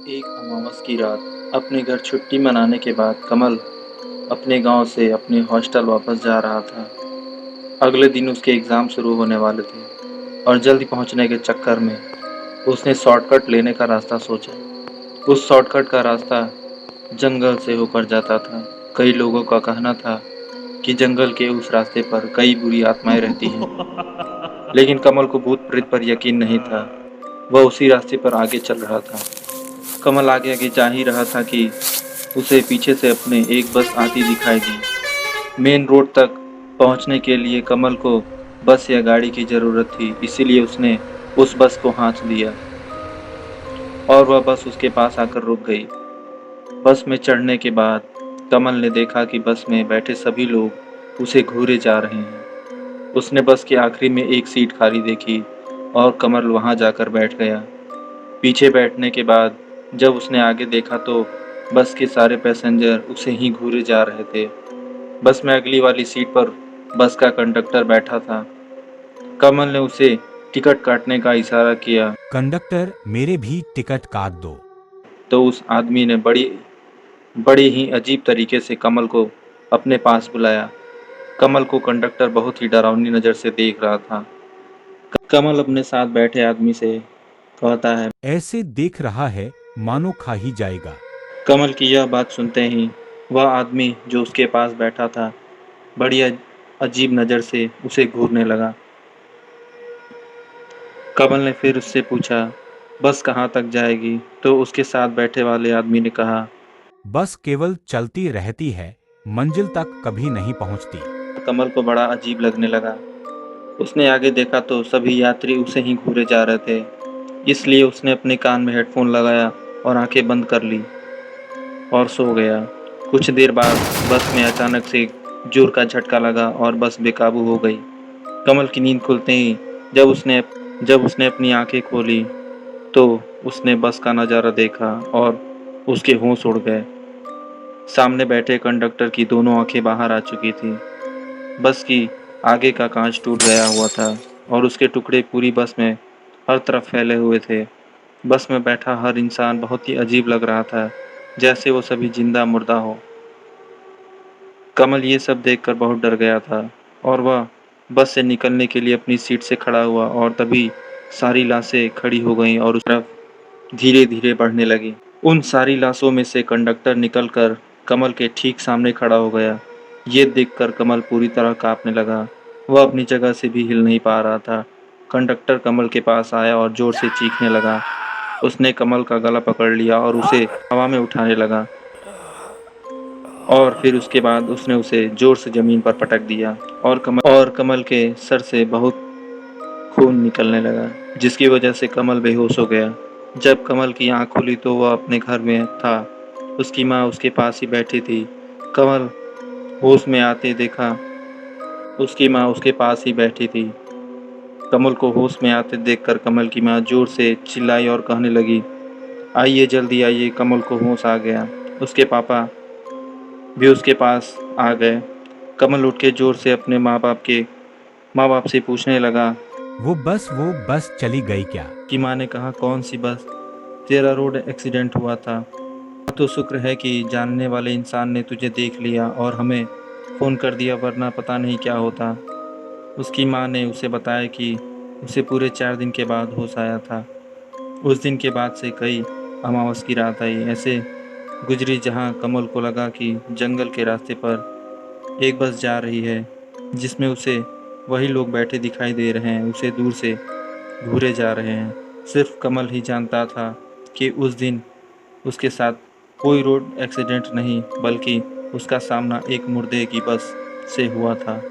एक अमावस की रात अपने घर छुट्टी मनाने के बाद कमल अपने गांव से अपने हॉस्टल वापस जा रहा था। अगले दिन उसके एग्ज़ाम शुरू होने वाले थे और जल्दी पहुंचने के चक्कर में उसने शॉर्टकट लेने का रास्ता सोचा। उस शॉर्टकट का रास्ता जंगल से होकर जाता था। कई लोगों का कहना था कि जंगल के उस रास्ते पर कई बुरी आत्माएं रहती हैं, लेकिन कमल को भूत प्रेत पर यकीन नहीं था। वह उसी रास्ते पर आगे चल रहा था। कमल आगे आगे जा ही रहा था कि उसे पीछे से अपने एक बस आती दिखाई दी। मेन रोड तक पहुंचने के लिए कमल को बस या गाड़ी की जरूरत थी, इसीलिए उसने उस बस को हाँच दिया और वह बस उसके पास आकर रुक गई। बस में चढ़ने के बाद कमल ने देखा कि बस में बैठे सभी लोग उसे घूरे जा रहे हैं। उसने बस के आखिरी में एक सीट खाली देखी और कमल वहां जाकर बैठ गया। पीछे बैठने के बाद जब उसने आगे देखा तो बस के सारे पैसेंजर उसे ही घूरे जा रहे थे। बस में अगली वाली सीट पर बस का कंडक्टर बैठा था। कमल ने उसे टिकट काटने का इशारा किया कंडक्टर, मेरे भी टिकट काट दो। तो उस आदमी ने बड़ी ही अजीब तरीके से कमल को अपने पास बुलाया। कमल को कंडक्टर बहुत ही डरावनी नज़र से देख रहा था। कमल अपने साथ बैठे आदमी से कहता है। ऐसे देख रहा है मानो खा ही जाएगा। कमल की यह बात सुनते ही वह आदमी जो उसके पास बैठा था बड़ी अजीब नज़र से उसे घूरने लगा। कमल ने फिर उससे पूछा, बस कहाँ तक जाएगी? तो उसके साथ बैठे वाले आदमी ने कहा, बस केवल चलती रहती है, मंजिल तक कभी नहीं पहुंचती। कमल को बड़ा अजीब लगने लगा। उसने आगे देखा तो सभी यात्री उसे ही घूरे जा रहे थे, इसलिए उसने अपने कान में हेडफोन लगाया और आंखें बंद कर ली और सो गया। कुछ देर बाद बस में अचानक से जोर का झटका लगा और बस बेकाबू हो गई। कमल की नींद खुलते ही जब उसने अपनी आंखें खोली तो उसने बस का नज़ारा देखा और उसके होश उड़ गए। सामने बैठे कंडक्टर की दोनों आंखें बाहर आ चुकी थी। बस की आगे का कांच टूट गया हुआ था और उसके टुकड़े पूरी बस में हर तरफ फैले हुए थे। बस में बैठा हर इंसान बहुत ही अजीब लग रहा था, जैसे वो सभी जिंदा मुर्दा हो। कमल ये सब देखकर बहुत डर गया था और वह बस से निकलने के लिए अपनी सीट से खड़ा हुआ और तभी सारी लाशें खड़ी हो गईं और उस तरफ धीरे धीरे बढ़ने लगी। उन सारी लाशों में से कंडक्टर निकलकर कमल के ठीक सामने खड़ा हो गया। ये देखकर कमल पूरी तरह कांपने लगा। वह अपनी जगह से भी हिल नहीं पा रहा था। कंडक्टर कमल के पास आया और जोर से चीखने लगा। उसने कमल का गला पकड़ लिया और उसे हवा में उठाने लगा और फिर उसके बाद उसने उसे जोर से जमीन पर पटक दिया और कमल के सर से बहुत खून निकलने लगा, जिसकी वजह से कमल बेहोश हो गया। जब कमल की आंख खुली तो वह अपने घर में था। उसकी माँ उसके पास ही बैठी थी। कमल होश में आते देखा उसकी माँ उसके पास ही बैठी थी। कमल को होश में आते देखकर कमल की माँ जोर से चिल्लाई और कहने लगी, आइए जल्दी आइए। कमल को होश आ गया। उसके पापा भी उसके पास आ गए। कमल उठ के जोर से अपने माँ बाप से पूछने लगा। वो बस चली गई क्या? की माँ ने कहा, कौन सी बस? तेरा रोड एक्सीडेंट हुआ था। तो शुक्र है कि जानने वाले इंसान ने तुझे देख लिया और हमें फ़ोन कर दिया, वरना पता नहीं क्या होता। उसकी माँ ने उसे बताया कि उसे पूरे 4 दिन के बाद होश आया था। उस दिन के बाद से कई अमावस की रात आई ऐसे गुजरी जहाँ कमल को लगा कि जंगल के रास्ते पर एक बस जा रही है, जिसमें उसे वही लोग बैठे दिखाई दे रहे हैं, उसे दूर से घूरे जा रहे हैं। सिर्फ कमल ही जानता था कि उस दिन उसके साथ कोई रोड एक्सीडेंट नहीं, बल्कि उसका सामना एक मुर्दे की बस से हुआ था।